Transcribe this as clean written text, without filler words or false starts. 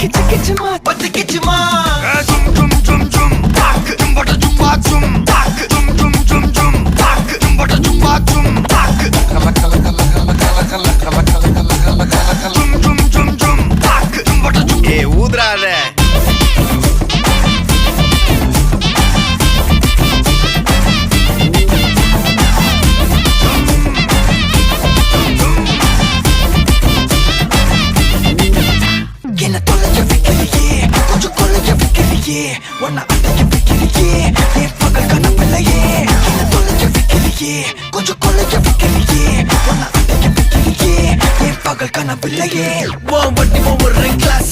பத்திக்கிச்சுமா ஜும் ஜும் ஜும் ஜும் தாக்கு ஜும்பட ஜும்பா ஜும் தாக்கு ஜும் ஜும் ஜும் ஜும் தாக்கு ஜும்பட ஜும்பா ஜும் தாக்கு கல கல கல கல கல கல கல கல கல கல கல கல ஜும் ஜும் ஜும் ஜும் தாக்கு ஜும்பட ஜும் ஏ ஊதுறாத உன்னை அடைக்க வைக்கிறியே என் பகல் கனவில்லையே என்ன தொலைக்க வைக்கிறியே கொஞ்சம் கொலைக்க வைக்கிறியே உன்னை அடைக்க வைக்கிறியே என் பகல் கனவில்லையே வட்டி ஒவ்வொரு கிளாஸ்